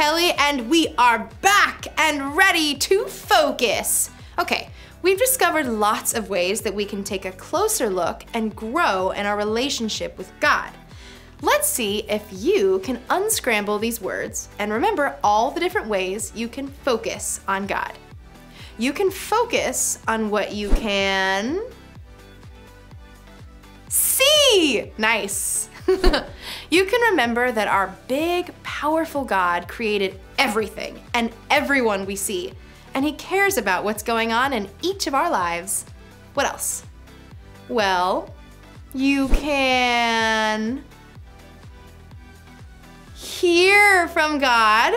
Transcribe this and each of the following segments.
Ellie, and we are back and ready to focus. Okay, we've discovered lots of ways that we can take a closer look and grow in our relationship with God. Let's see if you can unscramble these words and remember all the different ways you can focus on God. You can focus on what you can see. Nice. You can remember that our big, powerful God created everything and everyone we see, and He cares about what's going on in each of our lives. What else? Well, you can hear from God.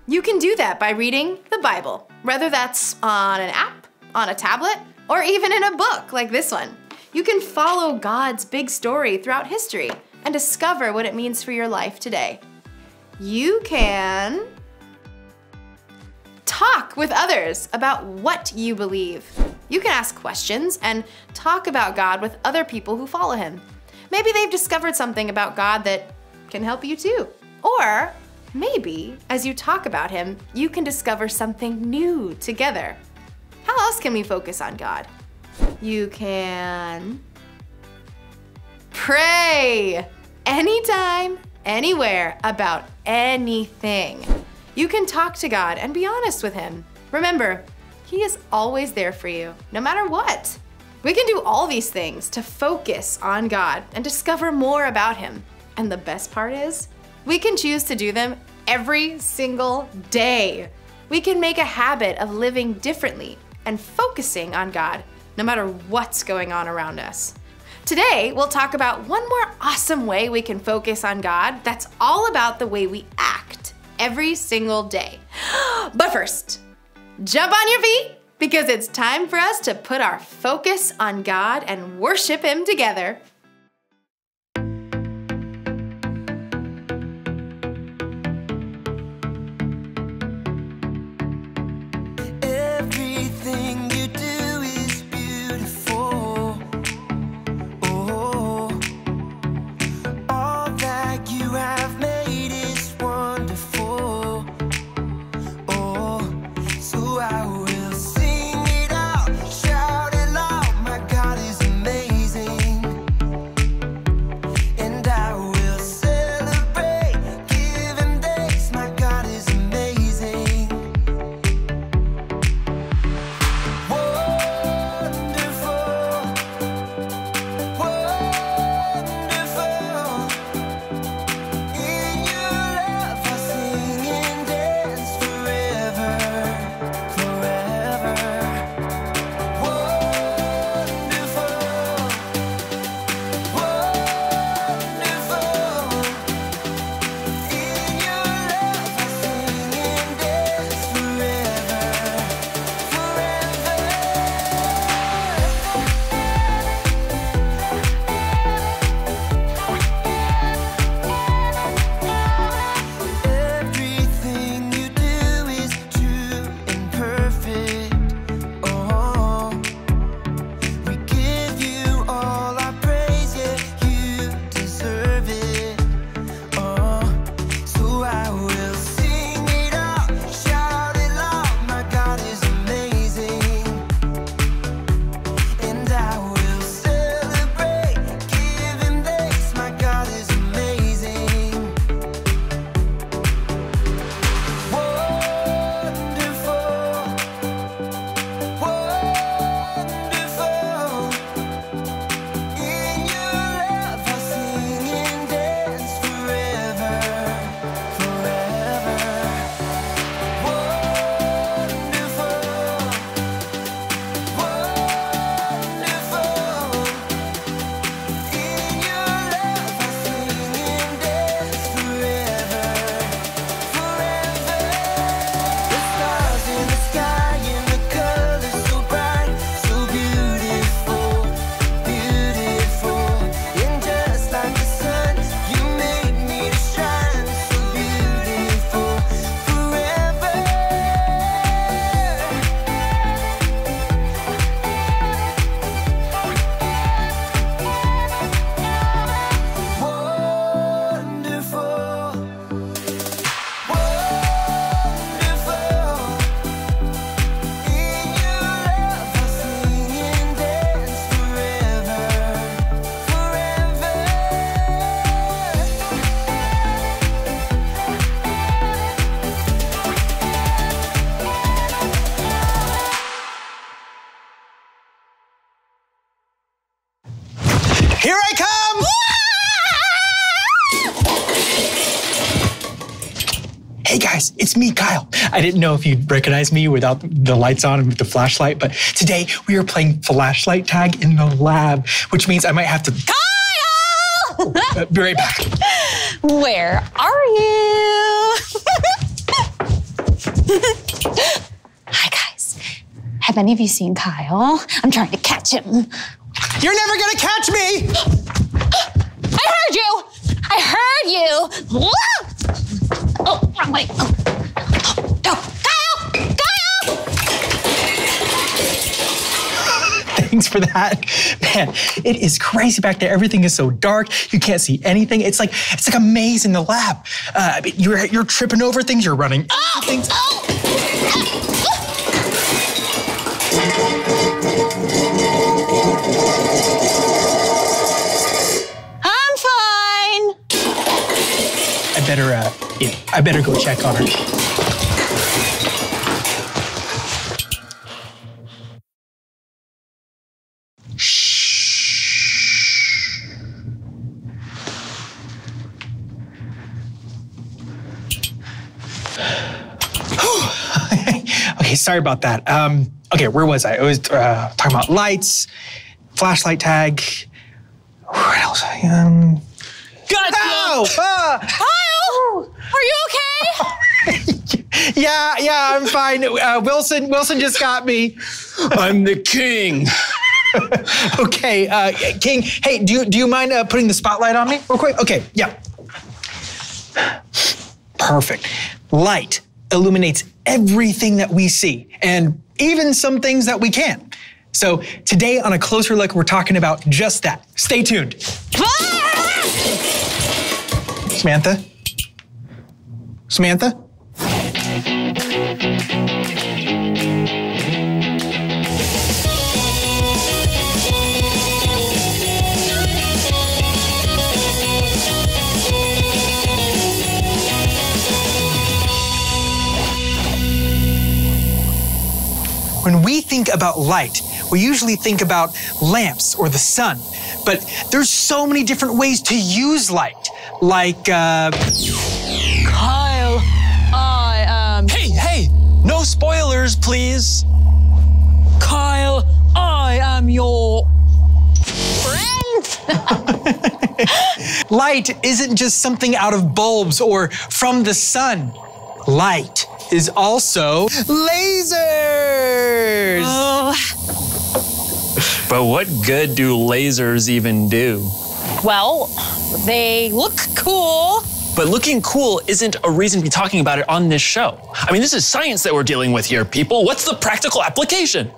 You can do that by reading the Bible, whether that's on an app, on a tablet, or even in a book like this one. You can follow God's big story throughout history and discover what it means for your life today. You can talk with others about what you believe. You can ask questions and talk about God with other people who follow Him. Maybe they've discovered something about God that can help you too. Or maybe as you talk about Him, you can discover something new together. How else can we focus on God? You can pray anytime, anywhere, about anything. You can talk to God and be honest with Him. Remember, He is always there for you, no matter what. We can do all these things to focus on God and discover more about Him. And the best part is, we can choose to do them every single day. We can make a habit of living differently and focusing on God, no matter what's going on around us. Today, we'll talk about one more awesome way we can focus on God that's all about the way we act every single day. But first, jump on your feet because it's time for us to put our focus on God and worship Him together. it's me, Kyle. I didn't know if you'd recognize me without the lights on and with the flashlight, but today we are playing flashlight tag in the lab, which means I might have to... Kyle! Be right back. Where are you? Hi, guys. Have any of you seen Kyle? I'm trying to catch him. You're never gonna catch me! I heard you! I heard you! Oh, wrong way. Oh. Kyle! Kyle! Thanks for that. Man, it is crazy back there. Everything is so dark. You can't see anything. It's like a maze in the lab. You're tripping over things. You're running into things. I'm fine. I better go check on her. Okay, sorry about that. Okay, where was I? I was talking about lights, flashlight tag. What else? Gotcha! Ow! Kyle! Are you okay? Yeah, I'm fine. Wilson just got me. I'm the king. Okay, King. Hey, do you mind putting the spotlight on me real quick? Okay, yeah. Perfect. Light illuminates everything that we see, and even some things that we can't. So today on A Closer Look, we're talking about just that. Stay tuned. Samantha? Samantha? When we think about light, we usually think about lamps or the sun, but there's so many different ways to use light, like, Kyle, Hey, no spoilers, please. Kyle, I am your Friend! light isn't just something out of bulbs or from the sun. Light is also lasers! But what good do lasers even do? Well, they look cool. But looking cool isn't a reason to be talking about it on this show. I mean, this is science that we're dealing with here, people. What's the practical application?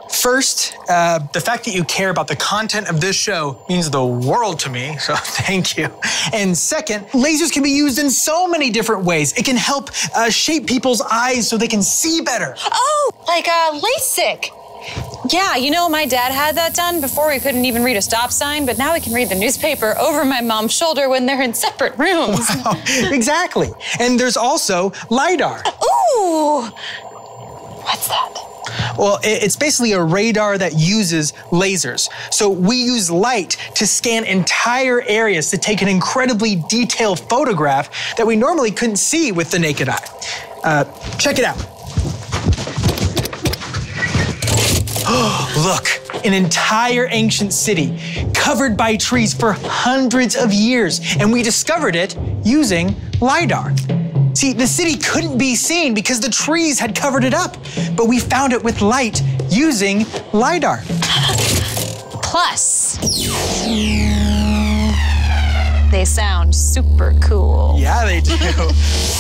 First, the fact that you care about the content of this show means the world to me, so thank you. And second, lasers can be used in so many different ways. It can help shape people's eyes so they can see better. Oh, like LASIK. Yeah, you know, my dad had that done before we couldn't even read a stop sign, but now we can read the newspaper over my mom's shoulder when they're in separate rooms. Wow, exactly. And there's also LiDAR. Ooh, what's that? Well, it's basically a radar that uses lasers. So we use light to scan entire areas to take an incredibly detailed photograph that we normally couldn't see with the naked eye. Check it out. Look, an entire ancient city covered by trees for hundreds of years, and we discovered it using LiDAR. See, the city couldn't be seen because the trees had covered it up, but we found it with light using LiDAR. Plus, they sound super cool. Yeah, they do.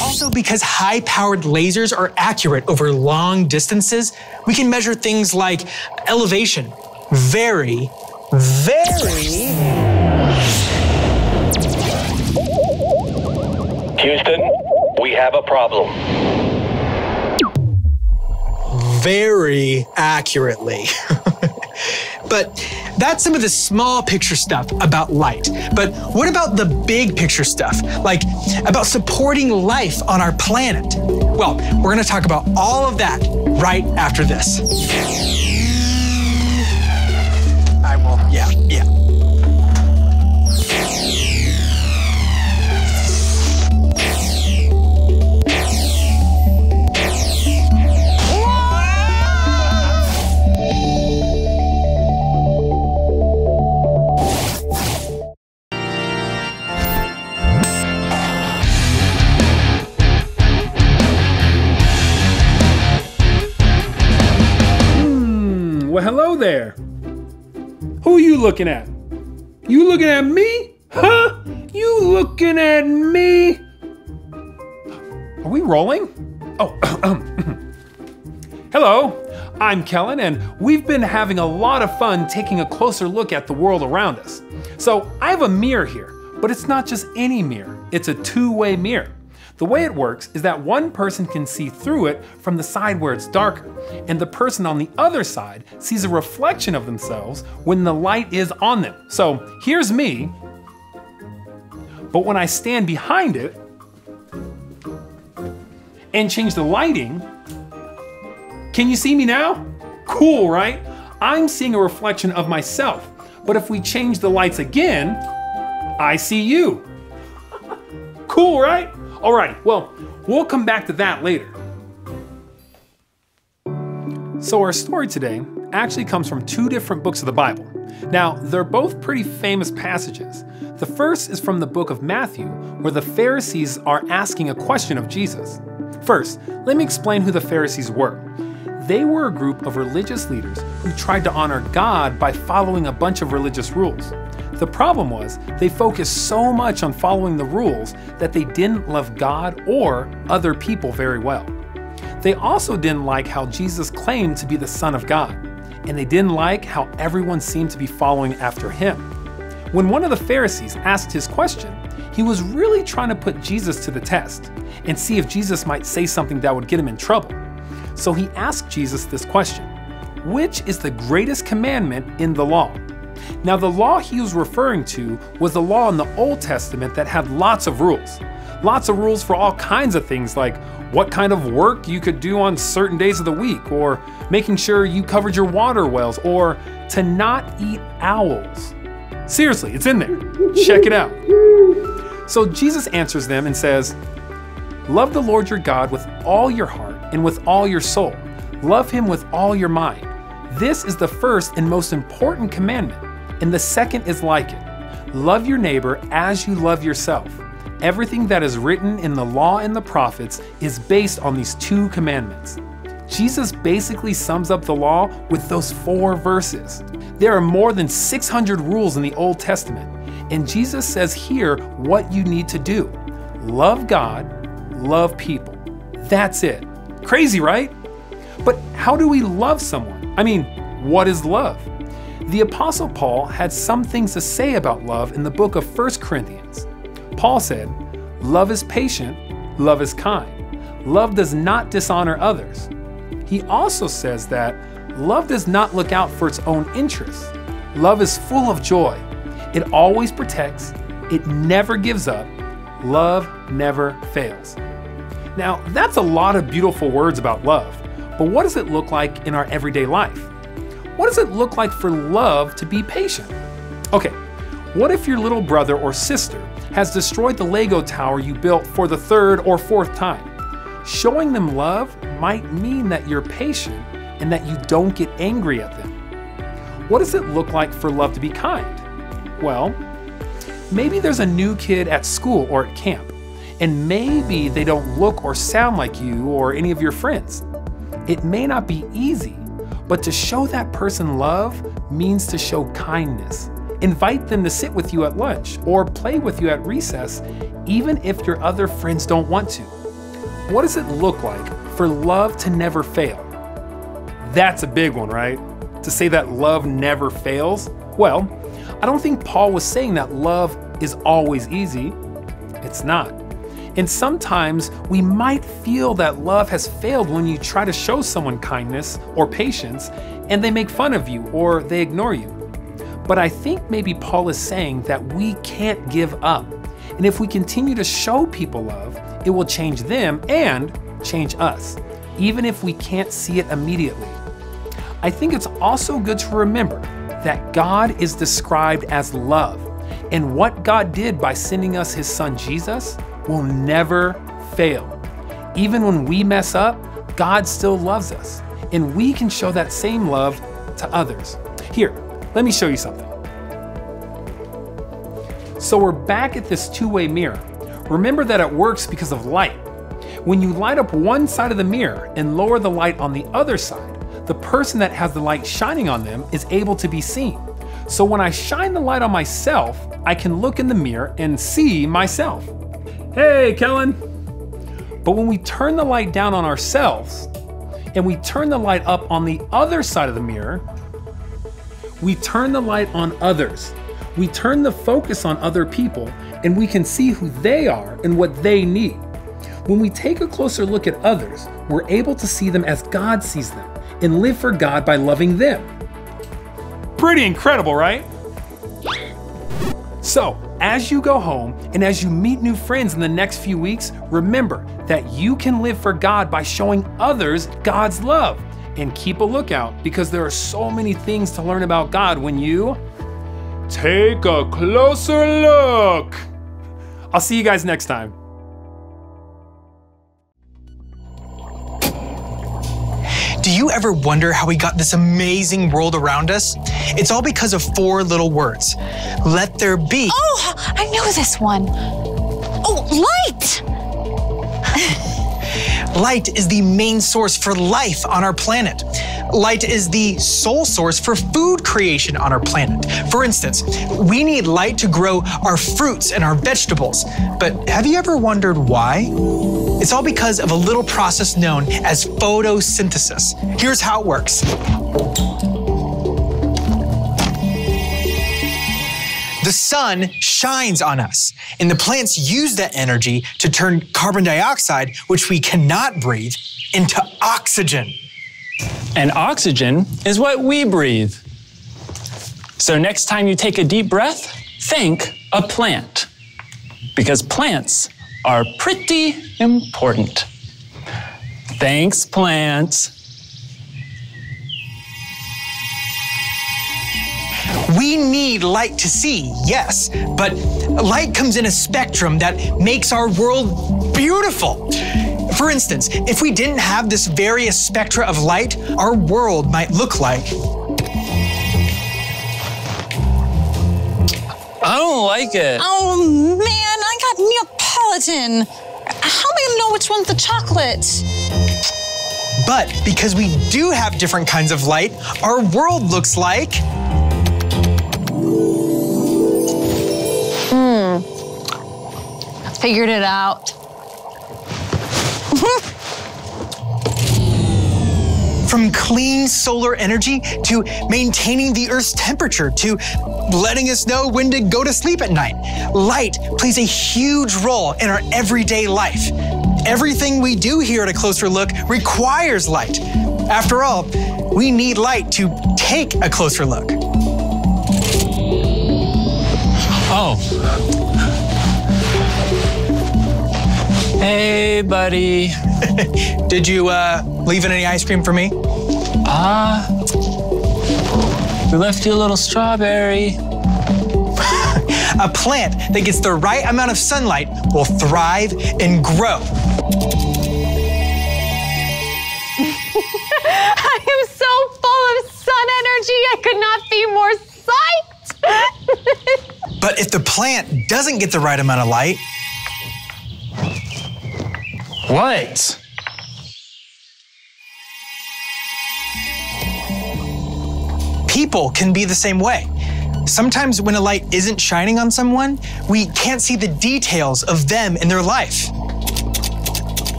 Also, because high-powered lasers are accurate over long distances, we can measure things like elevation very. Houston, we have a problem. Very accurately. But that's some of the small picture stuff about light. But what about the big picture stuff? Like about supporting life on our planet? Well, we're gonna talk about all of that right after this. I will, yeah. hello there. Who are you looking at? You looking at me? Huh? You looking at me? Are we rolling? Oh, hello, I'm Kellen, and we've been having a lot of fun taking a closer look at the world around us. So I have a mirror here, but it's not just any mirror, it's a two-way mirror. The way it works is that one person can see through it from the side where it's darker, and the person on the other side sees a reflection of themselves when the light is on them. So here's me, but when I stand behind it and change the lighting, can you see me now? Cool, right? I'm seeing a reflection of myself, but if we change the lights again, I see you. Cool, right? All right, well, we'll come back to that later. So our story today actually comes from two different books of the Bible. Now, they're both pretty famous passages. The first is from the book of Matthew, where the Pharisees are asking a question of Jesus. First, let me explain who the Pharisees were. They were a group of religious leaders who tried to honor God by following a bunch of religious rules. The problem was, they focused so much on following the rules that they didn't love God or other people very well. They also didn't like how Jesus claimed to be the Son of God, and they didn't like how everyone seemed to be following after him. When one of the Pharisees asked his question, he was really trying to put Jesus to the test and see if Jesus might say something that would get him in trouble. So he asked Jesus this question: which is the greatest commandment in the law? Now, the law he was referring to was the law in the Old Testament that had lots of rules. Lots of rules for all kinds of things, like what kind of work you could do on certain days of the week, or making sure you covered your water wells, or to not eat owls. Seriously, it's in there. Check it out. So Jesus answers them and says, "Love the Lord your God with all your heart and with all your soul. Love him with all your mind. This is the first and most important commandment, and the second is like it. Love your neighbor as you love yourself. Everything that is written in the law and the prophets is based on these two commandments." Jesus basically sums up the law with those 4 verses. There are more than 600 rules in the Old Testament, and Jesus says here what you need to do. Love God, love people. That's it. Crazy, right? But how do we love someone? I mean, what is love? The Apostle Paul had some things to say about love in the book of 1 Corinthians. Paul said, "Love is patient, love is kind. Love does not dishonor others." He also says that love does not look out for its own interests. Love is full of joy. It always protects. It never gives up. Love never fails. Now, that's a lot of beautiful words about love, but what does it look like in our everyday life? What does it look like for love to be patient? Okay, what if your little brother or sister has destroyed the Lego tower you built for the 3rd or 4th time? Showing them love might mean that you're patient and that you don't get angry at them. What does it look like for love to be kind? Well, maybe there's a new kid at school or at camp, and maybe they don't look or sound like you or any of your friends. It may not be easy, but to show that person love means to show kindness. Invite them to sit with you at lunch or play with you at recess, even if your other friends don't want to. What does it look like for love to never fail? That's a big one, right? To say that love never fails? Well, I don't think Paul was saying that love is always easy. It's not. And sometimes we might feel that love has failed when you try to show someone kindness or patience and they make fun of you or they ignore you. But I think maybe Paul is saying that we can't give up. And if we continue to show people love, it will change them and change us, even if we can't see it immediately. I think it's also good to remember that God is described as love, and what God did by sending us his son Jesus will never fail. Even when we mess up, God still loves us, and we can show that same love to others. Here, let me show you something. So we're back at this two-way mirror. Remember that it works because of light. When you light up one side of the mirror and lower the light on the other side, the person that has the light shining on them is able to be seen. So when I shine the light on myself, I can look in the mirror and see myself. Hey, Kellen. But when we turn the light down on ourselves and we turn the light up on the other side of the mirror, we turn the light on others. We turn the focus on other people and we can see who they are and what they need. When we take a closer look at others, we're able to see them as God sees them and live for God by loving them. Pretty incredible, right? So, as you go home and as you meet new friends in the next few weeks, remember that you can live for God by showing others God's love. And keep a lookout because there are so many things to learn about God when you take a closer look. I'll see you guys next time. Do you ever wonder how we got this amazing world around us? It's all because of 4 little words. Let there be. Oh, I know this one. Oh, light! Light is the main source for life on our planet. Light is the sole source for food creation on our planet. For instance, we need light to grow our fruits and our vegetables. But have you ever wondered why? It's all because of a little process known as photosynthesis. Here's how it works. The sun shines on us, and the plants use that energy to turn carbon dioxide, which we cannot breathe, into oxygen. And oxygen is what we breathe. So next time you take a deep breath, think a plant. Because plants are pretty important. Thanks, plants. We need light to see, yes, but light comes in a spectrum that makes our world beautiful. For instance, if we didn't have this various spectra of light, our world might look like... I don't like it. Oh man, I got Neapolitan. How am I gonna know which one's the chocolate? But because we do have different kinds of light, our world looks like... I figured it out. From clean solar energy to maintaining the Earth's temperature to letting us know when to go to sleep at night, light plays a huge role in our everyday life. Everything we do here at A Closer Look requires light. After all, we need light to take a closer look. Oh. Hey, buddy. Did you leave any ice cream for me? We left you a little strawberry. A plant that gets the right amount of sunlight will thrive and grow. I am so full of sun energy, I could not be more psyched. But if the plant doesn't get the right amount of light, What? people can be the same way. Sometimes when a light isn't shining on someone, we can't see the details of them in their life.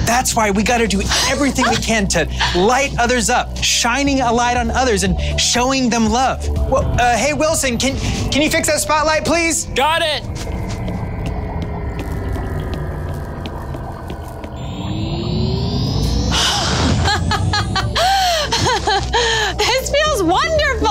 That's why we gotta do everything we can to light others up, shining a light on others and showing them love. Well, hey Wilson, can you fix that spotlight, please? Got it. This feels wonderful.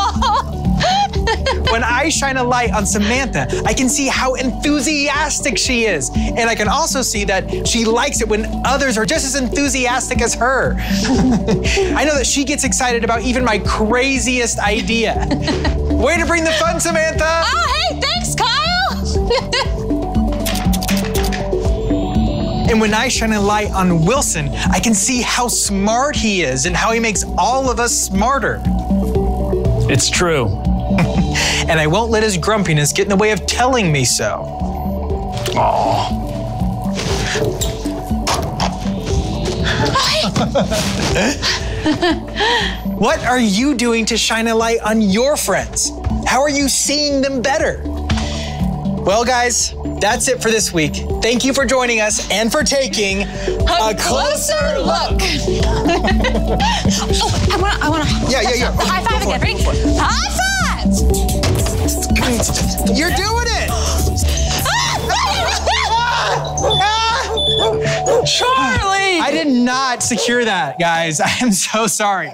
When I shine a light on Samantha, I can see how enthusiastic she is. And I can also see that she likes it when others are just as enthusiastic as her. I know that she gets excited about even my craziest idea. Way to bring the fun, Samantha! Oh, hey, thanks, Kyle. And when I shine a light on Wilson, I can see how smart he is and how he makes all of us smarter. It's true. And I won't let his grumpiness get in the way of telling me so. Aw. Oh, hey, What are you doing to shine a light on your friends? How are you seeing them better? Well, guys, that's it for this week. Thank you for joining us and for taking a closer look. Oh, I wanna. Yeah. High five again. Ready? High five! You're doing it! Charlie! I did not secure that, guys. I am so sorry.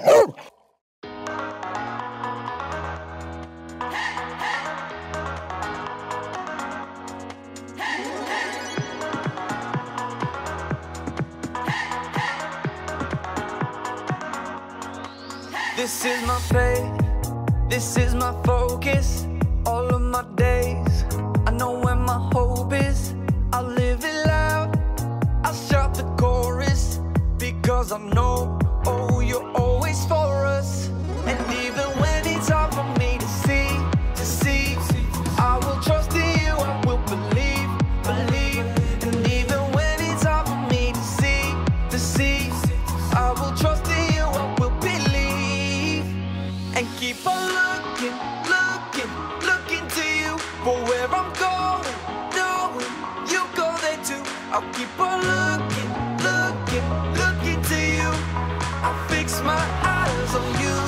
This is my faith, this is my focus, all of my days. I know where my hope is, I live it loud, I shout the chorus, because I know, oh, you're always for us. And even when it's hard for me to see, I will trust in you, I will believe. And even when it's hard for me to see, I will trust in you, I will believe. And keep on looking to you for where I'm going, knowing you go there too. I'll keep on looking to you. I fix my eyes on you.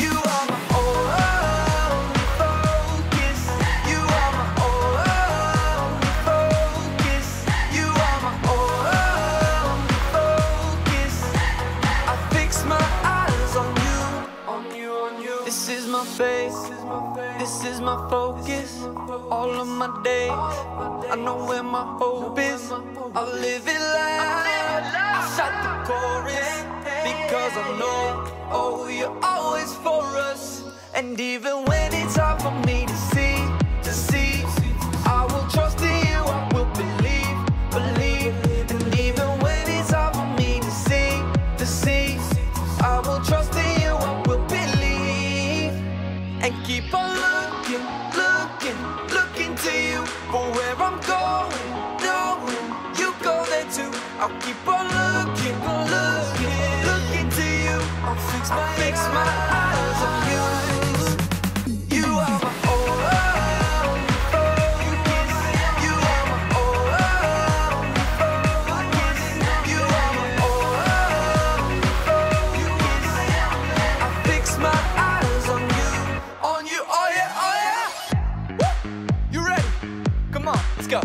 You are my only focus. You are my only focus. You are my only focus. I fix my eyes on you. This is my faith, this is my focus, all of my days. I know where my hope is, I'll live it loud. I shout the chorus, because I know, oh, you're always for us. And even when it's hard for me to see, I will trust in you, I will believe. And even when it's hard for me to see, I will trust in you, I will believe. And keep on looking to you for where I'm going, knowing you go there too. I'll keep on looking to you. I'll fix my eyes on you. You are my only focus. You are my only focus. You are my only focus. I fix my eyes on you, oh yeah. Woo! You ready? Come on, let's go.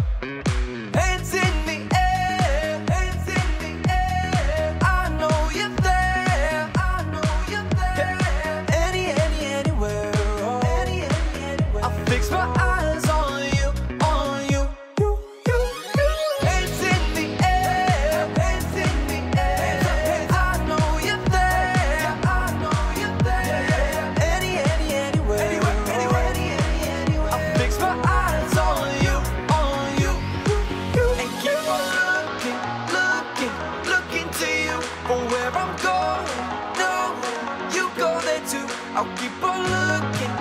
Hands in the air, I know you're there, anywhere, I fix my eyes on you, Hands in the air, I know you're there, anywhere, I fix my eyes on you, and keep on looking to you for where I'm going, knowing you go there too. I'll keep on looking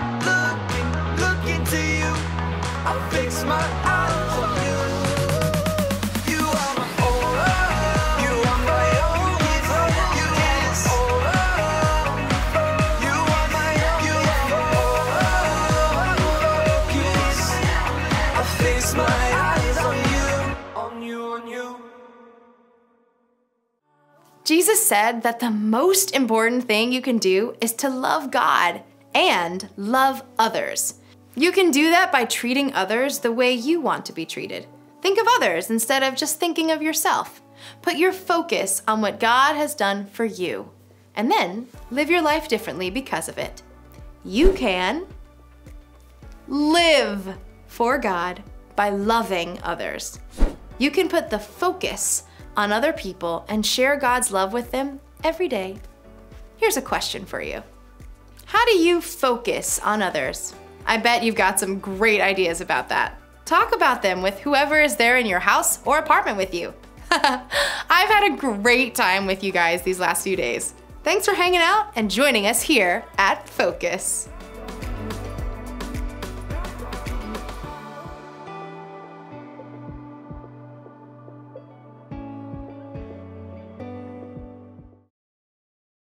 to you. I'll fix my eyes on you. You are my only, you are my only focus. You are my only focus. I'll fix my eyes on you. Jesus said that the most important thing you can do is to love God and love others. You can do that by treating others the way you want to be treated. Think of others instead of just thinking of yourself. Put your focus on what God has done for you, and then live your life differently because of it. You can live for God by loving others. You can put the focus on other people and share God's love with them every day. Here's a question for you. How do you focus on others? I bet you've got some great ideas about that. Talk about them with whoever is there in your house or apartment with you. I've had a great time with you guys these last few days. Thanks for hanging out and joining us here at Focus.